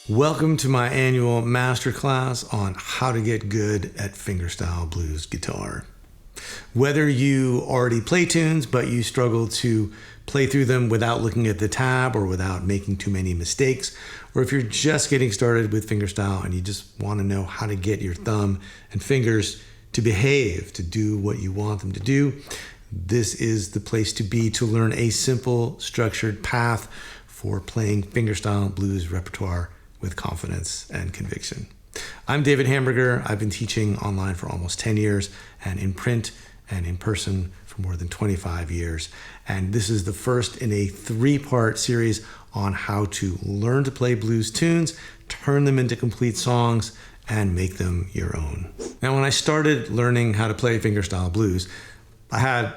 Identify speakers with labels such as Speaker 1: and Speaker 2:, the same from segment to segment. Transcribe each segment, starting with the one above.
Speaker 1: Welcome to my annual masterclass on how to get good at fingerstyle blues guitar. Whether you already play tunes, but you struggle to play through them without looking at the tab or without making too many mistakes, or if you're just getting started with fingerstyle and you just want to know how to get your thumb and fingers to behave, to do what you want them to do, this is the place to be to learn a simple, structured path for playing fingerstyle blues repertoire with confidence and conviction. I'm David Hamburger. I've been teaching online for almost 10 years and in print and in person for more than 25 years. And this is the first in a 3-part series on how to learn to play blues tunes, turn them into complete songs, and make them your own. Now, when I started learning how to play fingerstyle blues, I had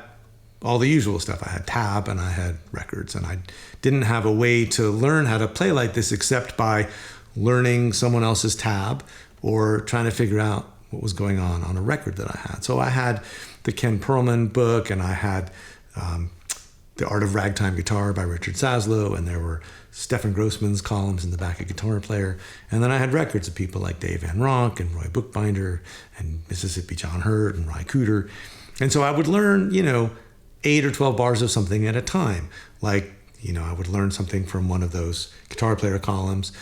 Speaker 1: all the usual stuff. I had tab and I had records, and I didn't have a way to learn how to play like this except by learning someone else's tab or trying to figure out what was going on a record that I had. So I had the Ken Perlman book, and I had The Art of Ragtime Guitar by Richard Saslow, and there were Stefan Grossman's columns in the back of Guitar Player. And then I had records of people like Dave Van Ronk and Roy Bookbinder and Mississippi John Hurt and Ry Cooder. And so I would learn, 8 or 12 bars of something at a time. Like, I would learn something from one of those Guitar Player columns,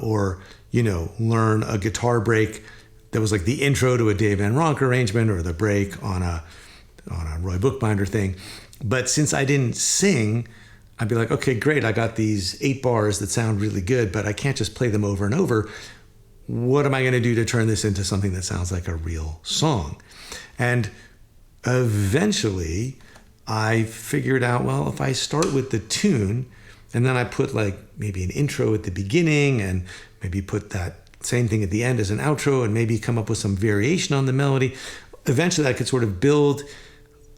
Speaker 1: or learn a guitar break that was like the intro to a Dave Van Ronk arrangement, or the break on a Roy Bookbinder thing. But since I didn't sing, I'd be like, okay, great, I got these 8 bars that sound really good, but I can't just play them over and over. What am I going to do to turn this into something that sounds like a real song? And eventually I figured out, well, if I start with the tune and then I put like maybe an intro at the beginning and maybe put that same thing at the end as an outro and maybe come up with some variation on the melody, eventually I could sort of build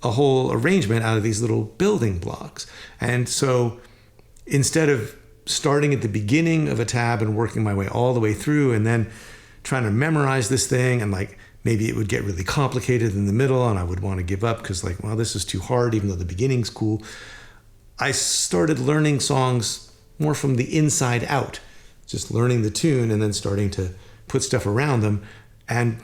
Speaker 1: a whole arrangement out of these little building blocks. And so instead of starting at the beginning of a tab and working my way all the way through and then trying to memorize this thing, and like maybe it would get really complicated in the middle and I would want to give up because like, well, this is too hard even though the beginning's cool, I started learning songs more from the inside out, just learning the tune and then starting to put stuff around them. And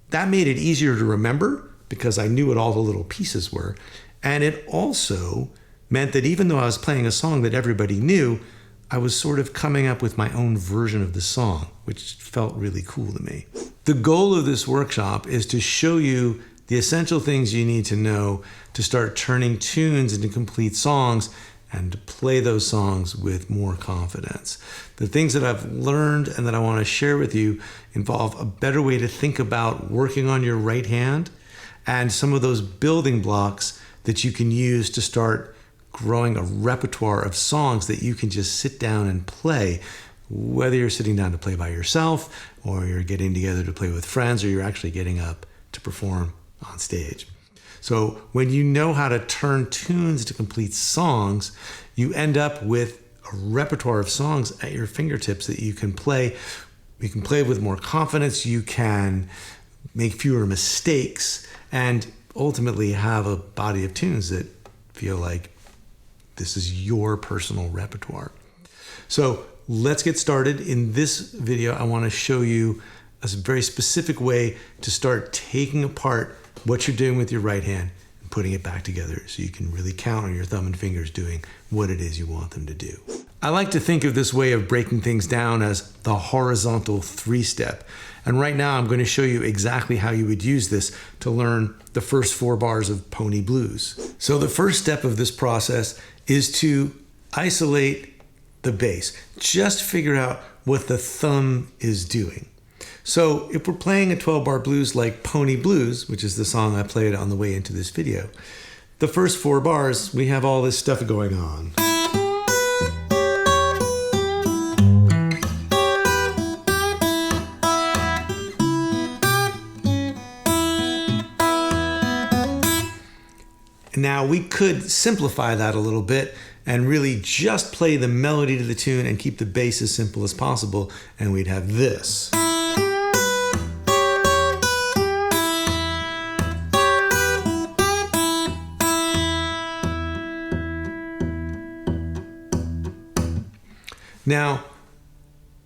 Speaker 1: that made it easier to remember because I knew what all the little pieces were. And it also meant that even though I was playing a song that everybody knew, I was sort of coming up with my own version of the song, which felt really cool to me. The goal of this workshop is to show you the essential things you need to know to start turning tunes into complete songs and to play those songs with more confidence. The things that I've learned and that I want to share with you involve a better way to think about working on your right hand and some of those building blocks that you can use to start growing a repertoire of songs that you can just sit down and play, whether you're sitting down to play by yourself or you're getting together to play with friends or you're actually getting up to perform on stage. So when you know how to turn tunes to complete songs, you end up with a repertoire of songs at your fingertips that you can play. You can play with more confidence, you can make fewer mistakes, and ultimately have a body of tunes that feel like this is your personal repertoire. So let's get started. In this video, I want to show you a very specific way to start taking apart what you're doing with your right hand and putting it back together so you can really count on your thumb and fingers doing what it is you want them to do. I like to think of this way of breaking things down as the horizontal 3-step. And right now I'm going to show you exactly how you would use this to learn the first 4 bars of Pony Blues. So the first step of this process is to isolate the bass. Just figure out what the thumb is doing. So if we're playing a 12-bar blues like Pony Blues, which is the song I played on the way into this video, the first 4 bars, we have all this stuff going on. Now we could simplify that a little bit and really just play the melody to the tune and keep the bass as simple as possible, and we'd have this. Now,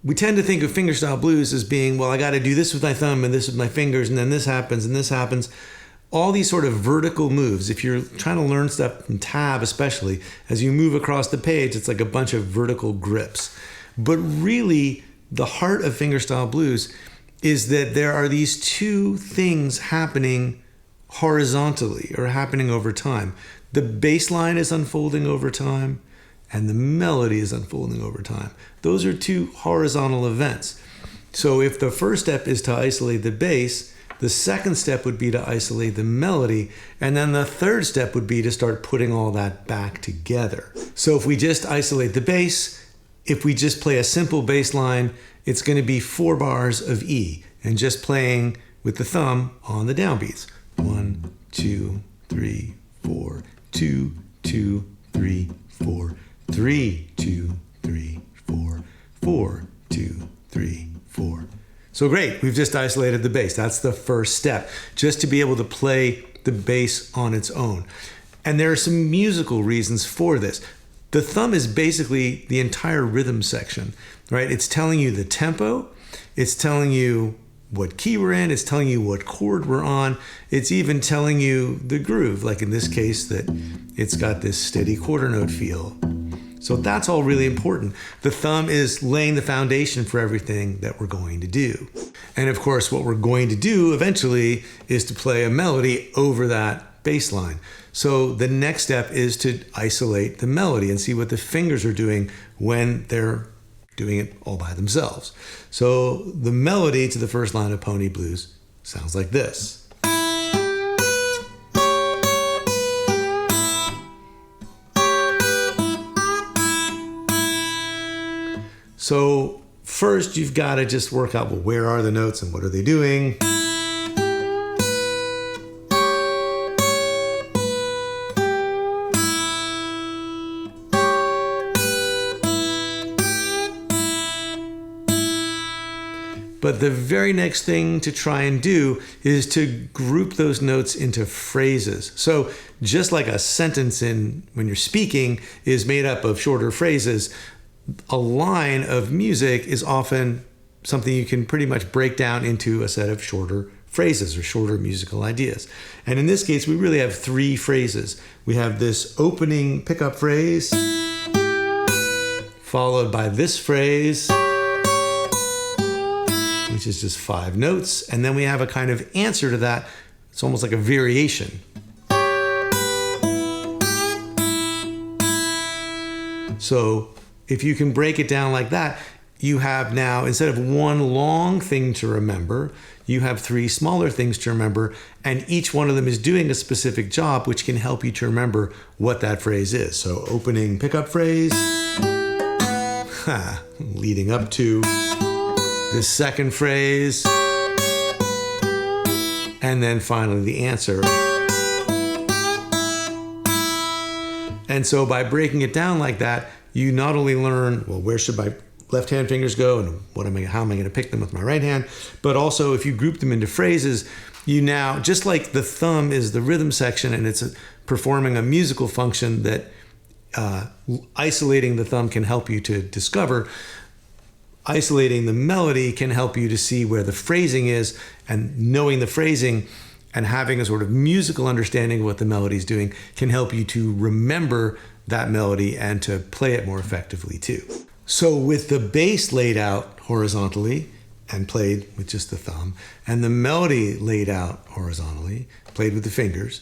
Speaker 1: we tend to think of fingerstyle blues as being, well, I got to do this with my thumb and this with my fingers, and then this happens and this happens. All these sort of vertical moves, if you're trying to learn stuff from tab especially, as you move across the page, it's like a bunch of vertical grips. But really, the heart of fingerstyle blues is that there are these 2 things happening horizontally or happening over time. The bass line is unfolding over time, and the melody is unfolding over time. Those are 2 horizontal events. So if the first step is to isolate the bass, the second step would be to isolate the melody, and then the third step would be to start putting all that back together. So if we just isolate the bass, if we just play a simple bass line, it's going to be 4 bars of E, and just playing with the thumb on the downbeats. 1, 2, 3, 4, 2, 2, 3, 4, 3, 2, 3, 4, 4, 2, 3, 4. So great, we've just isolated the bass. That's the first step, just to be able to play the bass on its own. And there are some musical reasons for this. The thumb is basically the entire rhythm section, right? It's telling you the tempo, it's telling you what key we're in, it's telling you what chord we're on, it's even telling you the groove, like in this case that it's got this steady quarter note feel. So that's all really important. The thumb is laying the foundation for everything that we're going to do. And of course, what we're going to do eventually is to play a melody over that bass line. So the next step is to isolate the melody and see what the fingers are doing when they're doing it all by themselves. So the melody to the first line of Pony Blues sounds like this. So first you've got to just work out, well, where are the notes and what are they doing? But the very next thing to try and do is to group those notes into phrases. So just like a sentence when you're speaking is made up of shorter phrases, a line of music is often something you can pretty much break down into a set of shorter phrases or shorter musical ideas. And in this case, we really have 3 phrases. We have this opening pickup phrase, followed by this phrase, which is just 5 notes. And then we have a kind of answer to that. It's almost like a variation. So if you can break it down like that, you have now, instead of 1 long thing to remember, you have 3 smaller things to remember, and each one of them is doing a specific job, which can help you to remember what that phrase is. So opening pickup phrase, leading up to this second phrase, and then finally the answer. And so by breaking it down like that, you not only learn, well, where should my left hand fingers go and how am I going to pick them with my right hand, but also if you group them into phrases, you now, just like the thumb is the rhythm section and it's performing a musical function that isolating the thumb can help you to discover, isolating the melody can help you to see where the phrasing is, and knowing the phrasing and having a sort of musical understanding of what the melody is doing can help you to remember that melody and to play it more effectively too. So with the bass laid out horizontally and played with just the thumb, and the melody laid out horizontally, played with the fingers,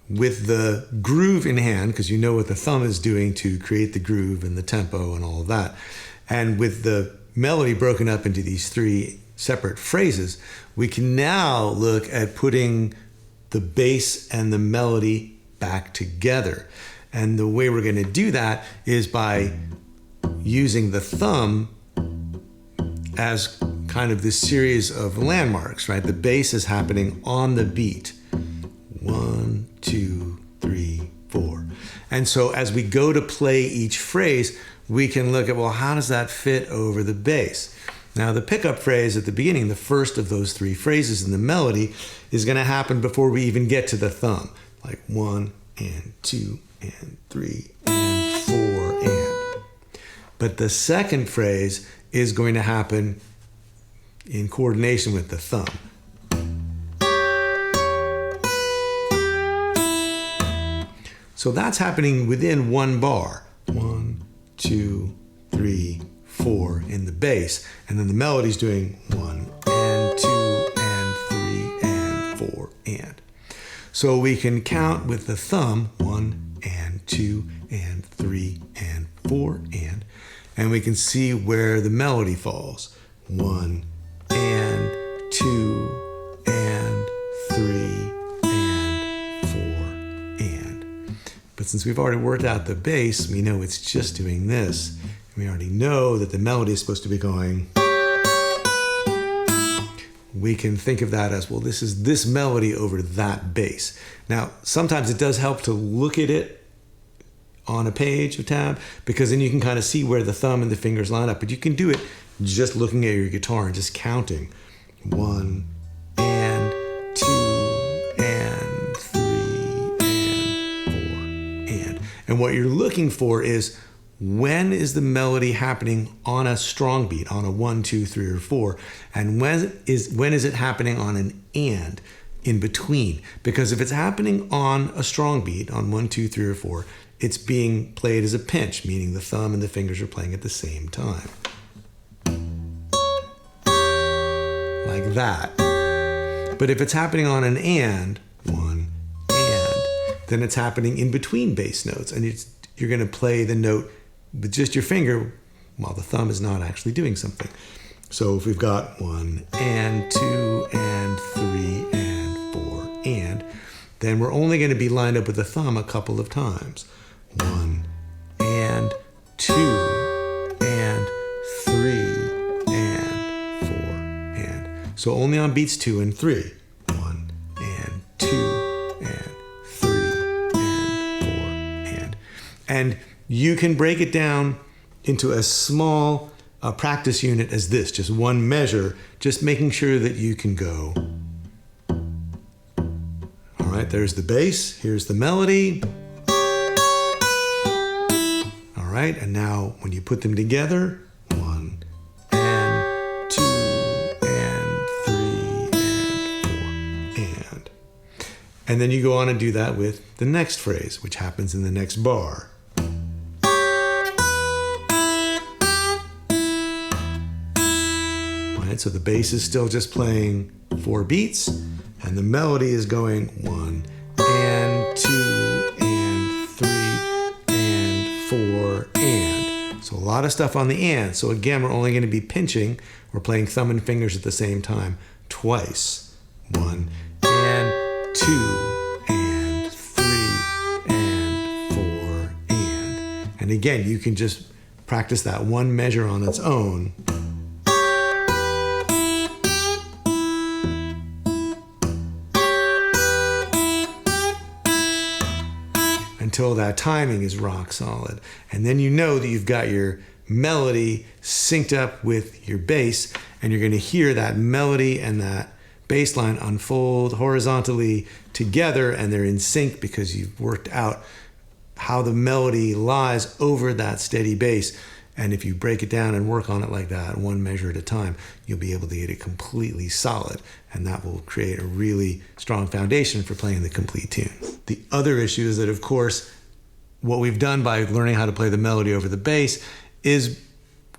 Speaker 1: with the groove in hand, because you know what the thumb is doing to create the groove and the tempo and all of that, and with the melody broken up into these three separate phrases, we can now look at putting the bass and the melody back together. And the way we're going to do that is by using the thumb as kind of this series of landmarks, right? The bass is happening on the beat. 1, 2, 3, 4. And so as we go to play each phrase, we can look at, well, how does that fit over the bass? Now, the pickup phrase at the beginning, the first of those three phrases in the melody, is going to happen before we even get to the thumb. Like 1 and 2 and 3 and 4 and. But the second phrase is going to happen in coordination with the thumb. So that's happening within one bar. 1, 2, 3, 4 in the bass. And then the melody's doing 1 and 2 and 3 and 4 and. So we can count with the thumb 1 and 2 and 3 and 4 and we can see where the melody falls. 1 and 2 and 3 and 4 and. But since we've already worked out the bass, we know it's just doing this. We already know that the melody is supposed to be going. We can think of that as, well, this is this melody over that bass. Now, sometimes it does help to look at it on a page of tab, because then you can kind of see where the thumb and the fingers line up. But you can do it just looking at your guitar and just counting. 1 and 2 and 3 and 4 and. And what you're looking for is, when is the melody happening on a strong beat, on a 1, 2, 3, or 4? And when is it happening on an and in between? Because if it's happening on a strong beat, on 1, 2, 3, or 4, it's being played as a pinch, meaning the thumb and the fingers are playing at the same time. Like that. But if it's happening on an and, 1 and, then it's happening in between bass notes, and you're going to play the note with just your finger while the thumb is not actually doing something. So if we've got 1 and 2 and 3 and 4 and, then we're only going to be lined up with the thumb a couple of times. 1 and 2 and 3 and 4 and. So only on beats 2 and 3. 1 and 2 and 3 and 4 and. And you can break it down into a small practice unit as this, just one measure, just making sure that you can go. All right, there's the bass, here's the melody. All right, and now when you put them together, 1 and 2 and 3 and 4 and. And then you go on and do that with the next phrase, which happens in the next bar. So the bass is still just playing 4 beats, and the melody is going 1 and 2 and 3 and 4 and. So a lot of stuff on the and. So again, we're only going to be pinching. We're playing thumb and fingers at the same time twice. 1 and 2 and 3 and 4 and. And again, you can just practice that one measure on its own. Until that timing is rock solid. And then you know that you've got your melody synced up with your bass, and you're going to hear that melody and that bass line unfold horizontally together, and they're in sync because you've worked out how the melody lies over that steady bass. And if you break it down and work on it like that, one measure at a time, you'll be able to get it completely solid. And that will create a really strong foundation for playing the complete tune. The other issue is that, of course, what we've done by learning how to play the melody over the bass is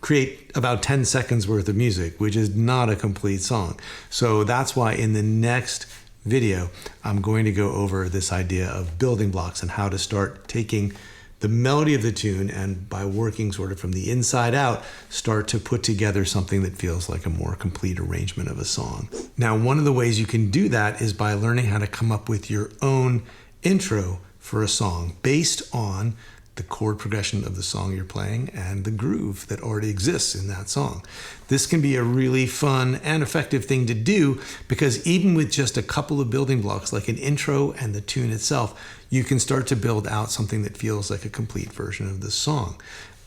Speaker 1: create about 10 seconds worth of music, which is not a complete song. So that's why in the next video, I'm going to go over this idea of building blocks and how to start taking the melody of the tune and, by working sort of from the inside out, start to put together something that feels like a more complete arrangement of a song. Now, one of the ways you can do that is by learning how to come up with your own intro for a song based on the chord progression of the song you're playing and the groove that already exists in that song. This can be a really fun and effective thing to do because even with just a couple of building blocks like an intro and the tune itself, you can start to build out something that feels like a complete version of the song.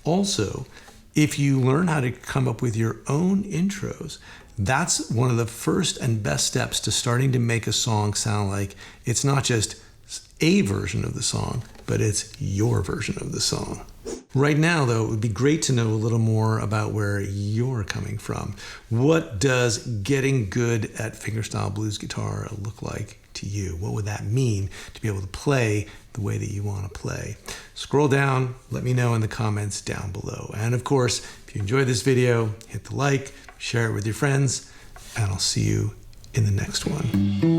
Speaker 1: Also, if you learn how to come up with your own intros, that's one of the first and best steps to starting to make a song sound like it's not just a version of the song, but it's your version of the song. Right now, though, it would be great to know a little more about where you're coming from. What does getting good at fingerstyle blues guitar look like to you? What would that mean to be able to play the way that you want to play? Scroll down, let me know in the comments down below. And of course, if you enjoyed this video, hit the like, share it with your friends, and I'll see you in the next one.